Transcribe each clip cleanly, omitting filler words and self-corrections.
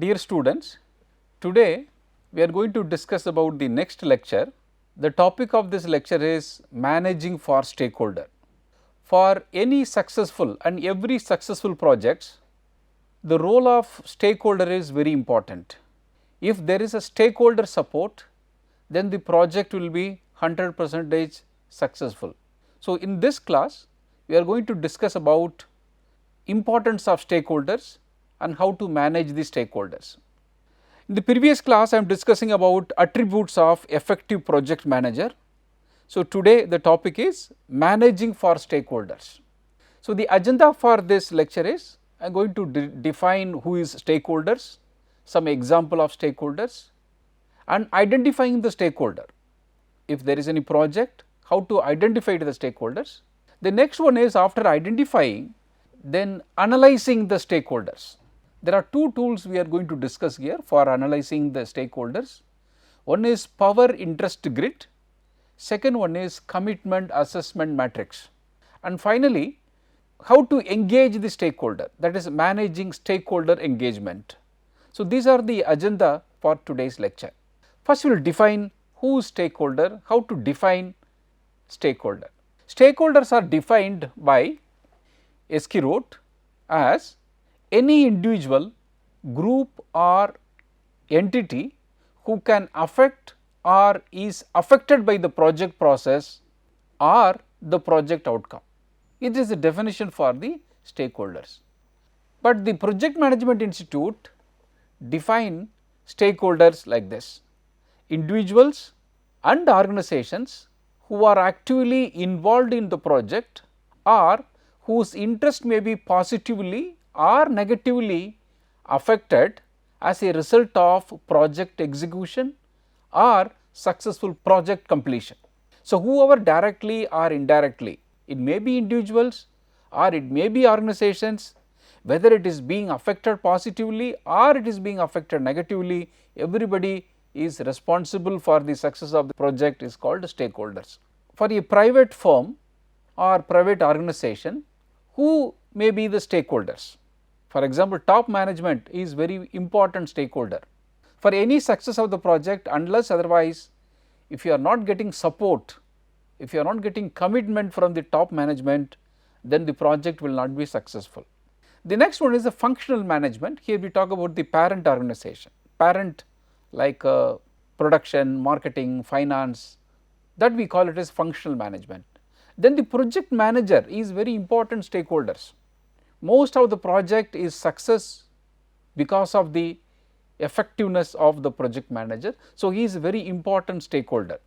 Dear students, today we are going to discuss about the next lecture. The topic of this lecture is managing for stakeholder. For any successful and every successful projects, the role of stakeholder is very important. If there is a stakeholder support, then the project will be 100% successful. So, in this class, we are going to discuss about importance of stakeholders and how to manage the stakeholders. In the previous class, I am discussing about attributes of effective project manager. So, today the topic is managing for stakeholders. So, the agenda for this lecture is I am going to define who is stakeholders, some example of stakeholders and identifying the stakeholder. If there is any project, how to identify the stakeholders. The next one is after identifying, then analyzing the stakeholders. There are two tools we are going to discuss here for analyzing the stakeholders. One is power interest grid, second one is commitment assessment matrix, and finally how to engage the stakeholder, that is managing stakeholder engagement. So, these are the agenda for today's lecture. First we will define who is stakeholder, how to define stakeholder. Stakeholders are defined by Esky wrote as any individual, group or entity who can affect or is affected by the project process or the project outcome. It is the definition for the stakeholders. But the Project Management Institute define stakeholders like this: individuals and organizations who are actively involved in the project or whose interest may be positively or negatively affected as a result of project execution or successful project completion. So, whoever directly or indirectly, it may be individuals or it may be organizations, whether it is being affected positively or it is being affected negatively, everybody is responsible for the success of the project is called stakeholders. For a private firm or private organization, who may be the stakeholders? For example, top management is very important stakeholder. For any success of the project, unless otherwise, if you are not getting support, if you are not getting commitment from the top management, then the project will not be successful. The next one is the functional management. Here we talk about the parent organization, parent like production, marketing, finance, that we call it as functional management. Then the project manager is very important stakeholders. Most of the project is success because of the effectiveness of the project manager. So, he is a very important stakeholder.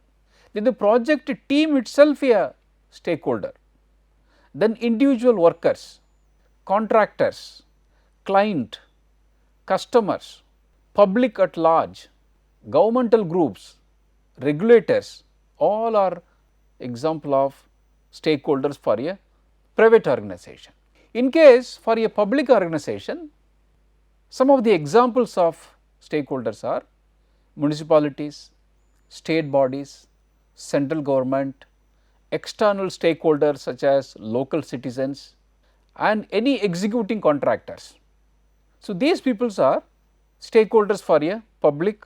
Then the project team itself a stakeholder. Then individual workers, contractors, client, customers, public at large, governmental groups, regulators, all are example of stakeholders for a private organization. In case for a public organization, some of the examples of stakeholders are municipalities, state bodies, central government, external stakeholders such as local citizens and any executing contractors. So, these peoples are stakeholders for a public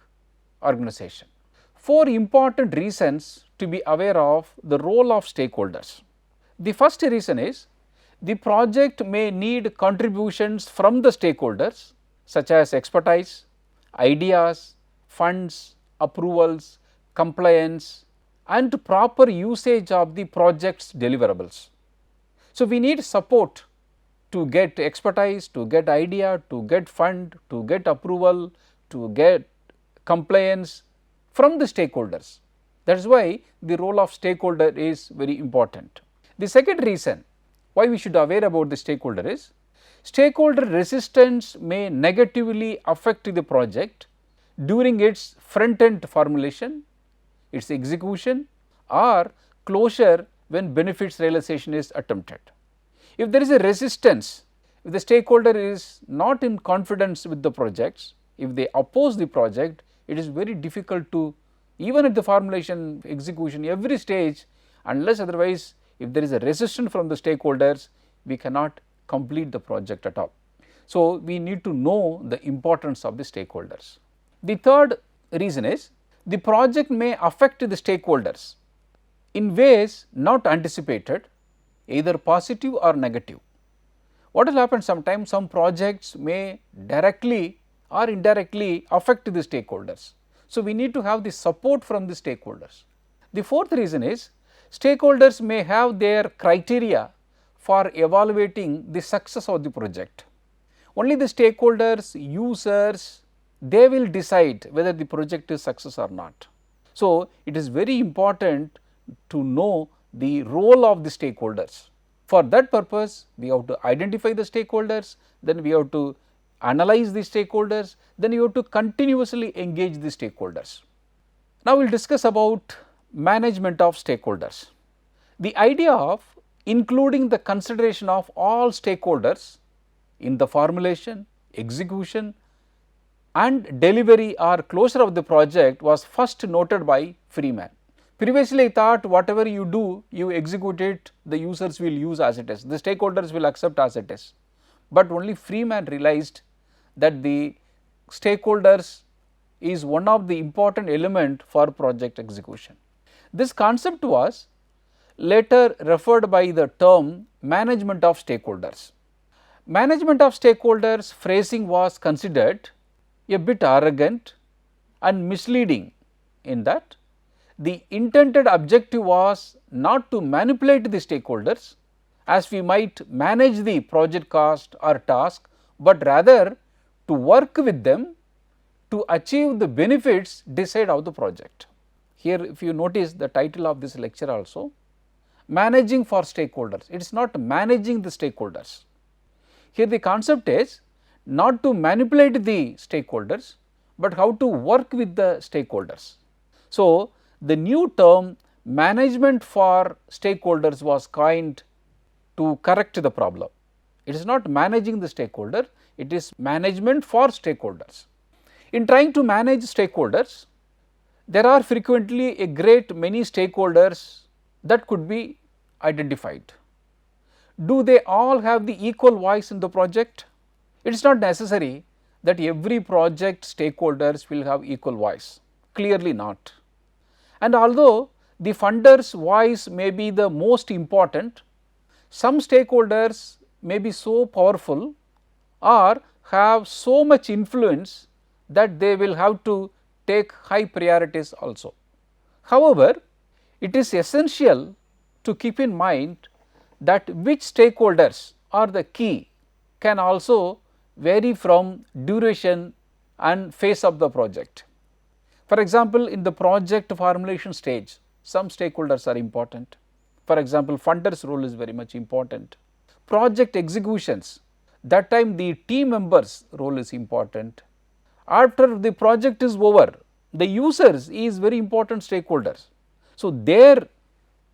organization. Four important reasons to be aware of the role of stakeholders. The first reason is the project may need contributions from the stakeholders such as expertise, ideas, funds, approvals, compliance and proper usage of the project's deliverables. So, we need support to get expertise, to get idea, to get fund, to get approval, to get compliance from the stakeholders. That is why the role of stakeholder is very important. The second reason why we should aware about the stakeholder is stakeholder resistance may negatively affect the project during its front end formulation, its execution or closure when benefits realization is attempted. If there is a resistance, if the stakeholder is not in confidence with the projects, if they oppose the project, it is very difficult to, even at the formulation, execution, every stage, unless otherwise if there is a resistance from the stakeholders, we cannot complete the project at all. So, we need to know the importance of the stakeholders. The third reason is the project may affect the stakeholders in ways not anticipated, either positive or negative. What will happen, sometimes some projects may directly or indirectly affect the stakeholders. So, we need to have the support from the stakeholders. The fourth reason is stakeholders may have their criteria for evaluating the success of the project. Only the stakeholders, users, they will decide whether the project is success or not. So, it is very important to know the role of the stakeholders. For that purpose, we have to identify the stakeholders, then we have to analyze the stakeholders, then you have to continuously engage the stakeholders. Now, we will discuss about management of stakeholders. The idea of including the consideration of all stakeholders in the formulation, execution and delivery or closure of the project was first noted by Freeman. Previously, I thought whatever you do, you execute it, the users will use as it is, the stakeholders will accept as it is. But only Freeman realized that the stakeholders is one of the important element for project execution. This concept was later referred by the term management of stakeholders. Management of stakeholders phrasing was considered a bit arrogant and misleading in that the intended objective was not to manipulate the stakeholders as we might manage the project cost or task, but rather to work with them to achieve the benefits desired of the project. Here if you notice the title of this lecture also, managing for stakeholders, it is not managing the stakeholders. Here the concept is not to manipulate the stakeholders, but how to work with the stakeholders. So, the new term management for stakeholders was coined to correct the problem. It is not managing the stakeholder, it is management for stakeholders. In trying to manage stakeholders, there are frequently a great many stakeholders that could be identified. Do they all have the equal voice in the project? It is not necessary that every project stakeholders will have equal voice, clearly not. And although the funder's voice may be the most important, some stakeholders may be so powerful or have so much influence that they will have to take high priorities also. However, it is essential to keep in mind that which stakeholders are the key can also vary from duration and phase of the project. For example, in the project formulation stage, some stakeholders are important. For example, funder's role is very much important. Project executions, that time the team members' role is important. After the project is over, the users is very important stakeholders. So, their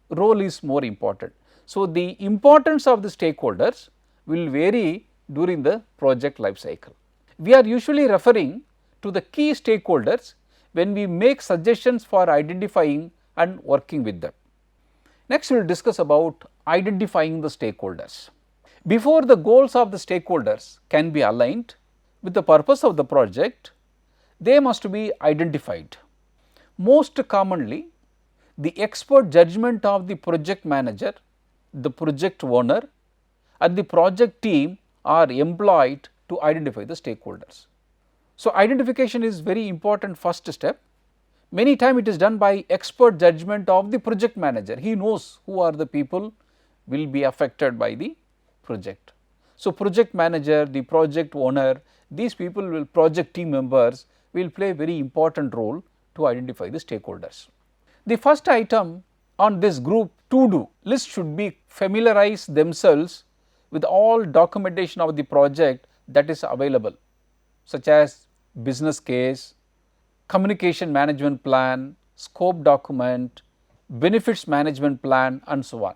role is more important. So, the importance of the stakeholders will vary during the project life cycle. We are usually referring to the key stakeholders when we make suggestions for identifying and working with them. Next, we will discuss about identifying the stakeholders. Before the goals of the stakeholders can be aligned with the purpose of the project, they must be identified. Most commonly, the expert judgment of the project manager, the project owner and the project team are employed to identify the stakeholders. So, identification is very important first step. Many times it is done by expert judgment of the project manager. He knows who are the people will be affected by the project. So, project manager, the project owner, these people will, project team members will play a very important role to identify the stakeholders. The first item on this group to do list should be familiarize themselves with all documentation of the project that is available, such as business case, communication management plan, scope document, benefits management plan and so on.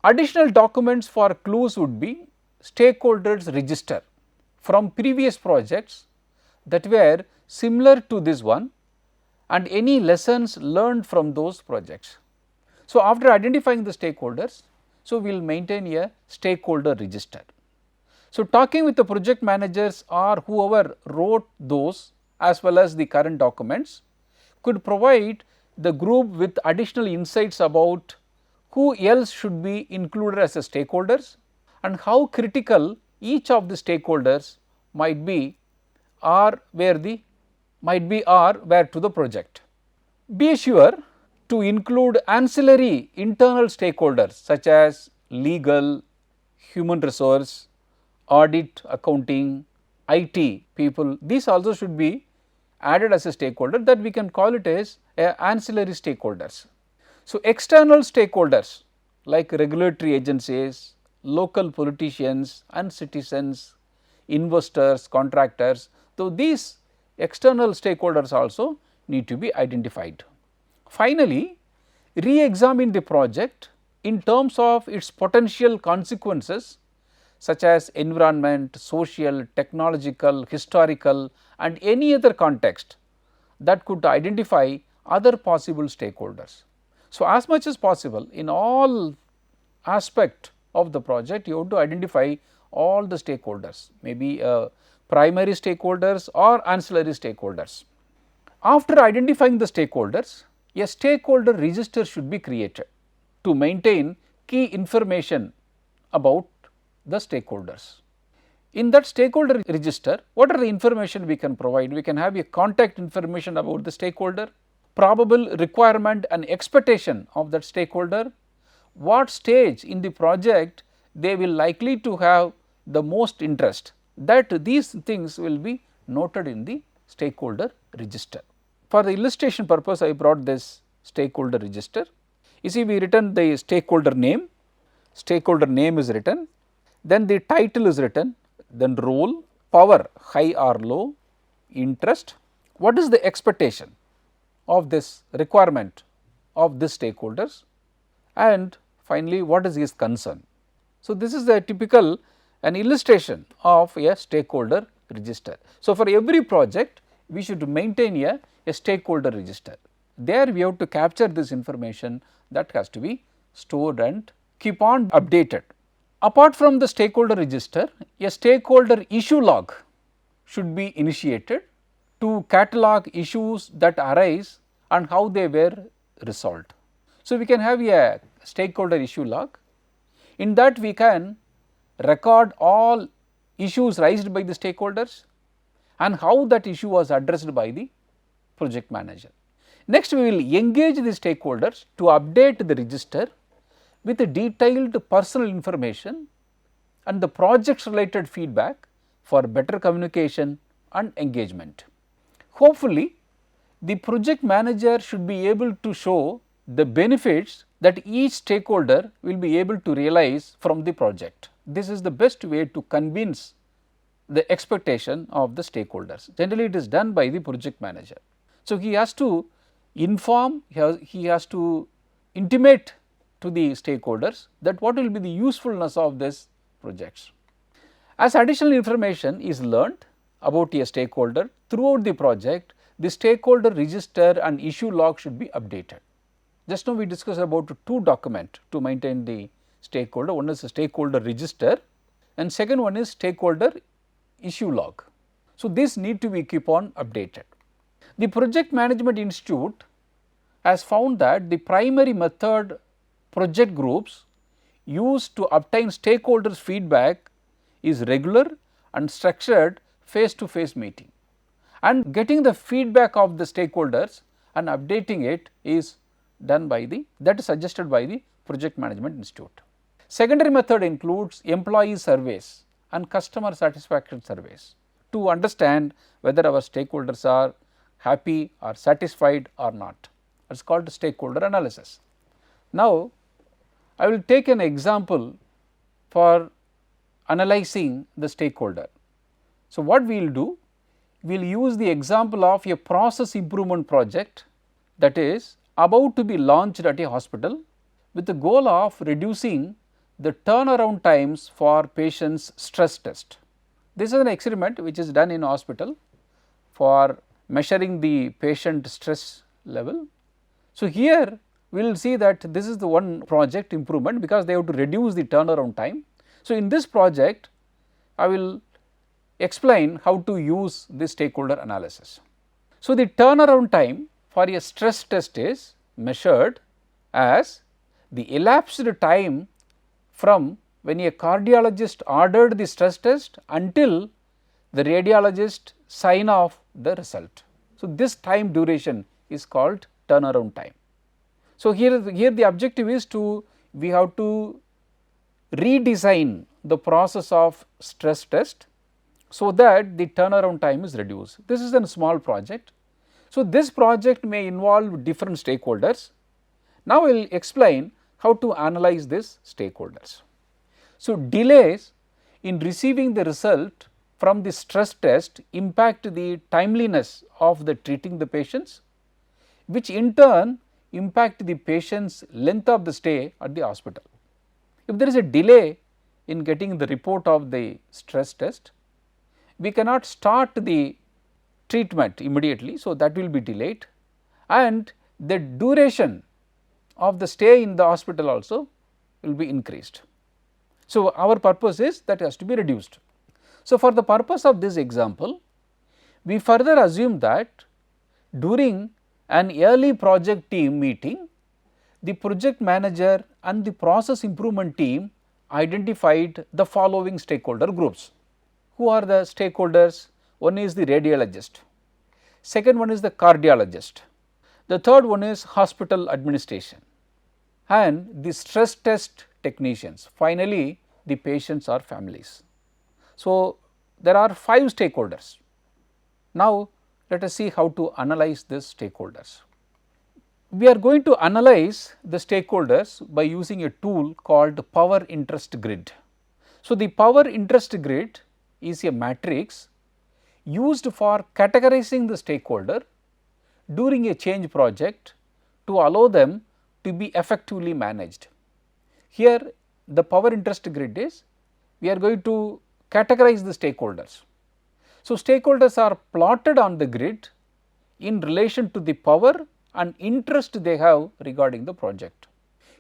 Additional documents for clues would be stakeholders register from previous projects that were similar to this one and any lessons learned from those projects. So, after identifying the stakeholders, so we will maintain a stakeholder register. So, talking with the project managers or whoever wrote those as well as the current documents could provide the group with additional insights about who else should be included as a stakeholders and how critical each of the stakeholders might be or where to the project. Be sure to include ancillary internal stakeholders such as legal, human resource, audit, accounting, IT people. These also should be added as a stakeholder, that we can call it as ancillary stakeholders. So, external stakeholders like regulatory agencies, local politicians and citizens, investors, contractors. So, these external stakeholders also need to be identified. Finally, re-examine the project in terms of its potential consequences such as environment, social, technological, historical and any other context that could identify other possible stakeholders. So, as much as possible in all aspect of the project you have to identify all the stakeholders, maybe primary stakeholders or ancillary stakeholders. After identifying the stakeholders, a stakeholder register should be created to maintain key information about the stakeholders. In that stakeholder register, what are the information we can provide? We can have a contact information about the stakeholder, probable requirement and expectation of that stakeholder, what stage in the project they will likely to have the most interest, that these things will be noted in the stakeholder register. For the illustration purpose, I brought this stakeholder register. You see, we written the stakeholder name is written, then the title is written, then role, power high or low, interest, what is the expectation of this requirement of this stakeholders, and finally what is his concern. So, this is the typical an illustration of a stakeholder register. So, for every project we should maintain a stakeholder register. There we have to capture this information that has to be stored and keep on updated. Apart from the stakeholder register, a stakeholder issue log should be initiated to catalog issues that arise and how they were resolved. So, we can have a stakeholder issue log. In that we can record all issues raised by the stakeholders and how that issue was addressed by the project manager. Next, we will engage the stakeholders to update the register with detailed personal information and the project related feedback for better communication and engagement. Hopefully, the project manager should be able to show the benefits that each stakeholder will be able to realize from the project. This is the best way to convince the expectation of the stakeholders. Generally, it is done by the project manager. So, he has to inform, he has to intimate to the stakeholders that what will be the usefulness of this projects. As additional information is learned about a stakeholder throughout the project, the stakeholder register and issue log should be updated. Just now we discussed about two documents to maintain the stakeholder. One is the stakeholder register and second one is stakeholder issue log. So, this need to be keep on updated. The Project Management Institute has found that the primary method project groups use to obtain stakeholders feedback is regular and structured face to face meeting, and getting the feedback of the stakeholders and updating it is done by that is suggested by the Project Management Institute. Secondary method includes employee surveys and customer satisfaction surveys to understand whether our stakeholders are happy or satisfied or not. It is called stakeholder analysis. Now, I will take an example for analyzing the stakeholder. So, what we will do? We will use the example of a process improvement project that is about to be launched at a hospital with the goal of reducing the turnaround times for patients' stress test. This is an experiment which is done in hospital for measuring the patient stress level. So, here we will see that this is the one project improvement because they have to reduce the turnaround time. So, in this project I will explain how to use this stakeholder analysis. So, the turnaround time for a stress test is measured as the elapsed time from when a cardiologist ordered the stress test until the radiologist sign off the result. So, this time duration is called turnaround time. So, here the objective is we have to redesign the process of stress test, so that the turnaround time is reduced. This is a small project. So, this project may involve different stakeholders. Now, I will explain how to analyze these stakeholders. So, delays in receiving the result from the stress test impact the timeliness of the treating the patients, which in turn impact the patient's length of the stay at the hospital. If there is a delay in getting the report of the stress test, we cannot start the treatment immediately. So, that will be delayed, and the duration of the stay in the hospital also will be increased. So, our purpose is that has to be reduced. So, for the purpose of this example, we further assume that during an early project team meeting, the project manager and the process improvement team identified the following stakeholder groups. Who are the stakeholders? One is the radiologist, second one is the cardiologist, the third one is hospital administration, and the stress test technicians, finally the patients or families. So, there are 5 stakeholders. Now, let us see how to analyze these stakeholders. We are going to analyze the stakeholders by using a tool called power interest grid. So, the power interest grid is a matrix used for categorizing the stakeholder during a change project to allow them to be effectively managed. Here the power interest grid is, we are going to categorize the stakeholders. So, stakeholders are plotted on the grid in relation to the power and interest they have regarding the project.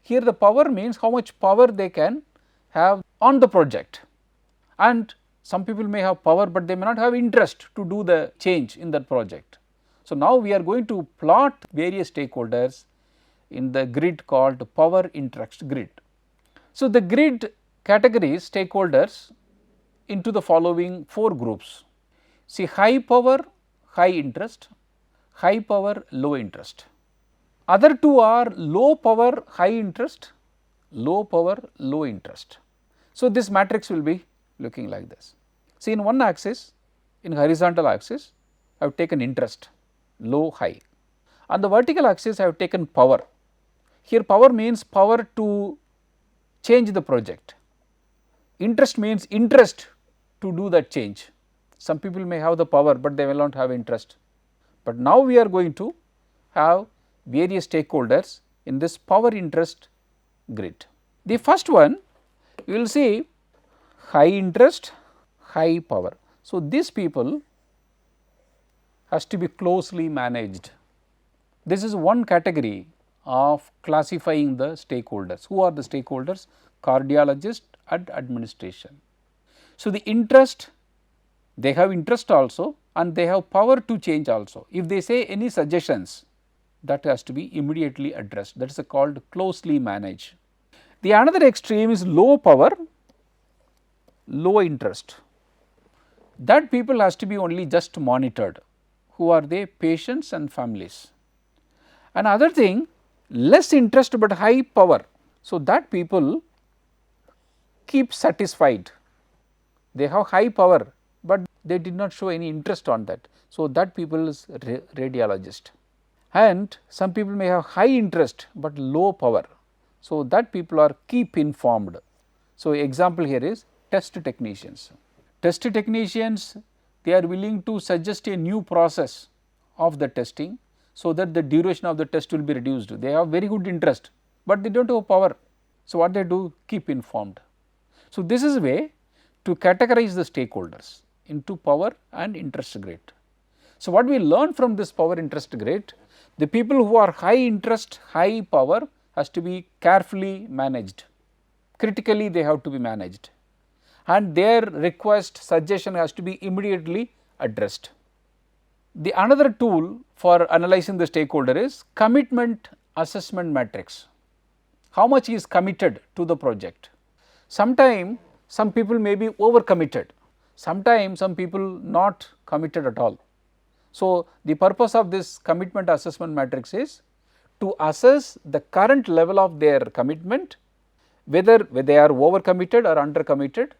Here the power means how much power they can have on the project, and some people may have power, but they may not have interest to do the change in that project. So, now we are going to plot various stakeholders in the grid called power interest grid. So, the grid categories stakeholders into the following 4 groups. See, high power, high interest, high power, low interest. Other 2 are low power, high interest, low power, low interest. So, this matrix will be looking like this. See, in one axis, in horizontal axis, I have taken interest, low, high. On the vertical axis, I have taken power. Here power means power to change the project. Interest means interest to do that change. Some people may have the power, but they will not have interest. But now we are going to have various stakeholders in this power interest grid. The first one, you will see high interest, high power. So, these people has to be closely managed. This is one category of classifying the stakeholders. Who are the stakeholders? Cardiologist and administration. So, the interest, they have interest also and they have power to change also. If they say any suggestions, that has to be immediately addressed, that is called closely managed. The another extreme is low power, low interest. That people has to be only just monitored. Who are they? Patients and families. Another thing, less interest but high power. So, that people keep satisfied. They have high power, but they did not show any interest on that. So, that people is radiologist. And some people may have high interest, but low power. So, that people are keep informed. So, example here is test technicians. Test technicians, they are willing to suggest a new process of the testing, so that the duration of the test will be reduced. They have very good interest, but they do not have power. So, what they do? Keep informed. So, this is a way to categorize the stakeholders into power and interest grid. So, what we learn from this power interest grid, the people who are high interest, high power has to be carefully managed, critically they have to be managed, and their request suggestion has to be immediately addressed. The another tool for analyzing the stakeholder is commitment assessment matrix. How much is committed to the project? Sometimes some people may be over committed, sometimes some people not committed at all. So, the purpose of this commitment assessment matrix is to assess the current level of their commitment, whether they are over committed or under committed,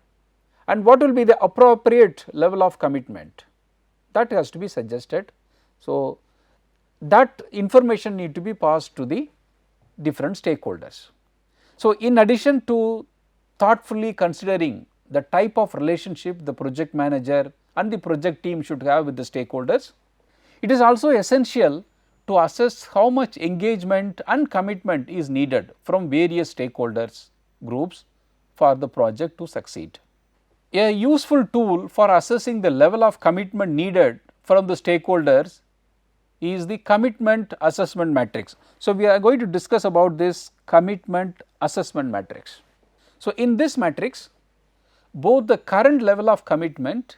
and what will be the appropriate level of commitment that has to be suggested. So, that information need to be passed to the different stakeholders. So, in addition to thoughtfully considering the type of relationship the project manager and the project team should have with the stakeholders, it is also essential to assess how much engagement and commitment is needed from various stakeholders groups for the project to succeed. A useful tool for assessing the level of commitment needed from the stakeholders is the commitment assessment matrix. So, we are going to discuss about this commitment assessment matrix. So, in this matrix, both the current level of commitment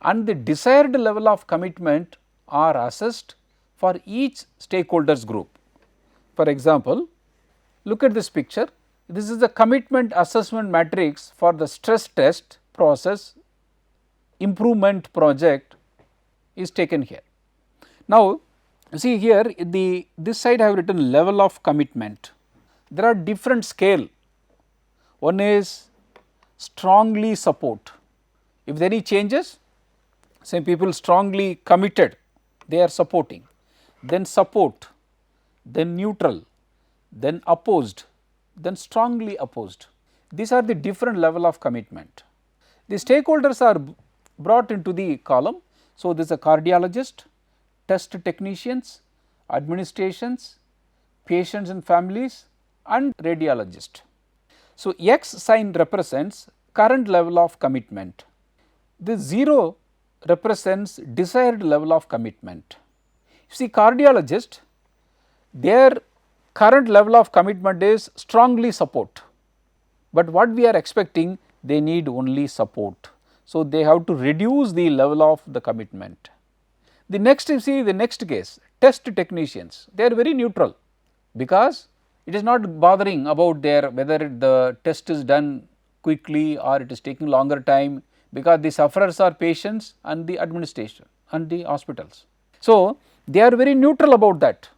and the desired level of commitment are assessed for each stakeholders group. For example, look at this picture. This is the commitment assessment matrix for the stress test process improvement project is taken here. Now, see here this side I have written level of commitment. There are different scale. One is strongly support. If there are any changes, say people strongly committed, they are supporting, then support, then neutral, then opposed, then strongly opposed. These are the different level of commitment. The stakeholders are brought into the column. So, this is a cardiologist, test technicians, administrations, patients and families, and radiologist. So, X sign represents current level of commitment. The 0 represents desired level of commitment. You see, cardiologist, their current level of commitment is strongly support, but what we are expecting, they need only support. So, they have to reduce the level of the commitment. The next, you see the next case, test technicians, they are very neutral, because it is not bothering about their whether the test is done quickly or it is taking longer time, because the sufferers are patients and the administration and the hospitals. So, they are very neutral about that.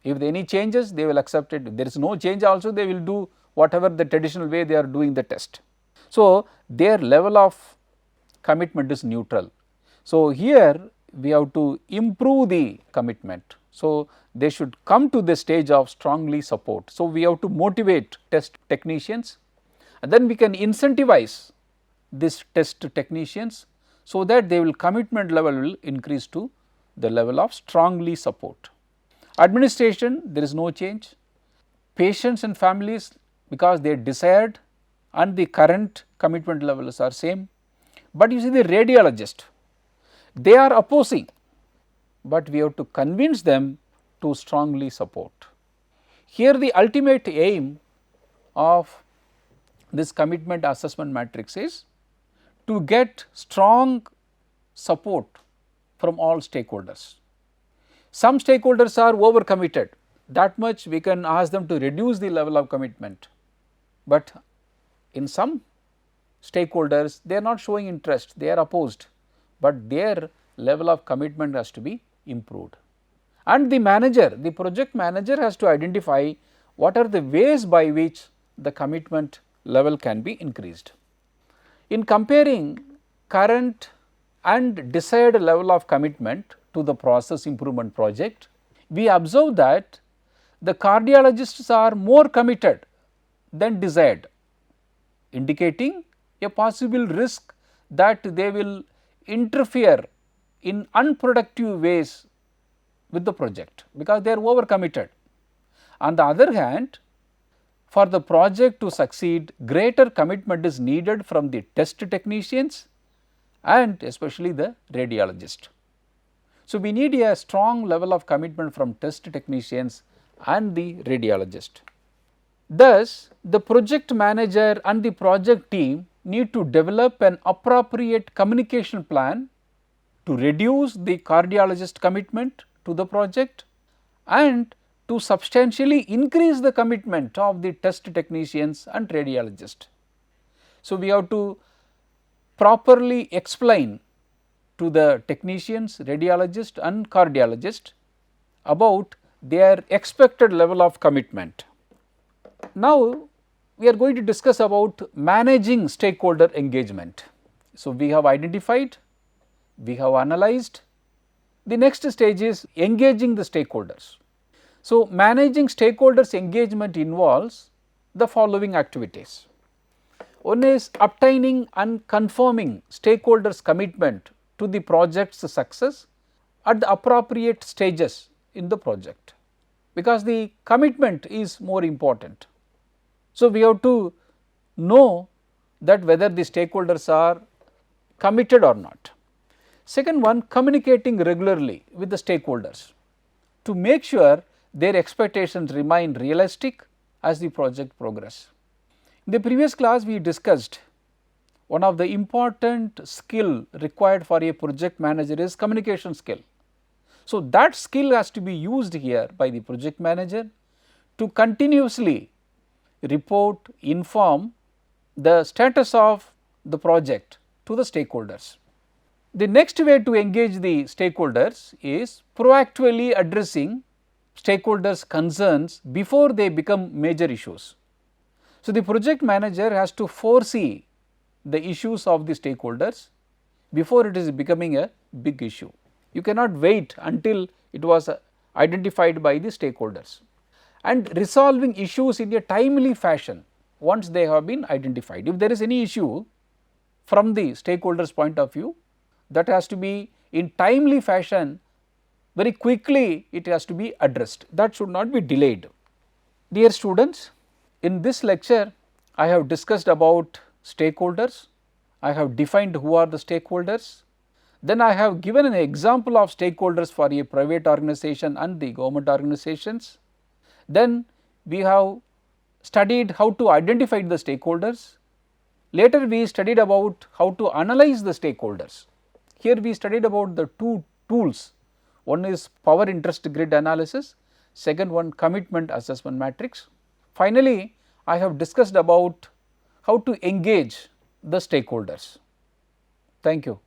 If there are any changes, they will accept it. If there is no change also, they will do whatever the traditional way they are doing the test. So, their level of commitment is neutral. So, here we have to improve the commitment. So, they should come to the stage of strongly support. So, we have to motivate test technicians, and then we can incentivize this test technicians, so that they will commitment level will increase to the level of strongly support. Administration, there is no change. Patients and families, because they desired and the current commitment levels are same. But you see the radiologist, they are opposing, but we have to convince them to strongly support. Here the ultimate aim of this commitment assessment matrix is to get strong support from all stakeholders. Some stakeholders are over committed, that much we can ask them to reduce the level of commitment, but in some stakeholders they are not showing interest, they are opposed, but their level of commitment has to be improved. And the manager, the project manager has to identify what are the ways by which the commitment level can be increased. In comparing current and desired level of commitment to the process improvement project, we observe that the cardiologists are more committed than desired, indicating a possible risk that they will interfere in unproductive ways with the project, because they are over committed. On the other hand, for the project to succeed, greater commitment is needed from the test technicians and especially the radiologist. So, we need a strong level of commitment from test technicians and the radiologist. Thus, the project manager and the project team need to develop an appropriate communication plan to reduce the cardiologist commitment to the project and to substantially increase the commitment of the test technicians and radiologists. So, we have to properly explain to the technicians, radiologists and cardiologists about their expected level of commitment. Now, we are going to discuss about managing stakeholder engagement. So, we have identified, we have analyzed, the next stage is engaging the stakeholders. So, managing stakeholders engagement involves the following activities. One is obtaining and confirming stakeholders commitment to the project's success at the appropriate stages in the project, because the commitment is more important. So, we have to know that whether the stakeholders are committed or not. Second one, communicating regularly with the stakeholders to make sure their expectations remain realistic as the project progresses. In the previous class, we discussed one of the important skill required for a project manager is communication skill. So, that skill has to be used here by the project manager to continuously report, inform the status of the project to the stakeholders. The next way to engage the stakeholders is proactively addressing stakeholders' concerns before they become major issues. So, the project manager has to foresee the issues of the stakeholders before it is becoming a big issue. You cannot wait until it was identified by the stakeholders, and resolving issues in a timely fashion once they have been identified. If there is any issue from the stakeholders' point of view, that has to be in timely fashion, very quickly it has to be addressed, that should not be delayed. Dear students, in this lecture I have discussed about stakeholders, I have defined who are the stakeholders, then I have given an example of stakeholders for a private organization and the government organizations. Then we have studied how to identify the stakeholders. Later we studied about how to analyze the stakeholders. Here we studied about the two tools, one is power interest grid analysis, second one commitment assessment matrix. Finally, I have discussed about how to engage the stakeholders. Thank you.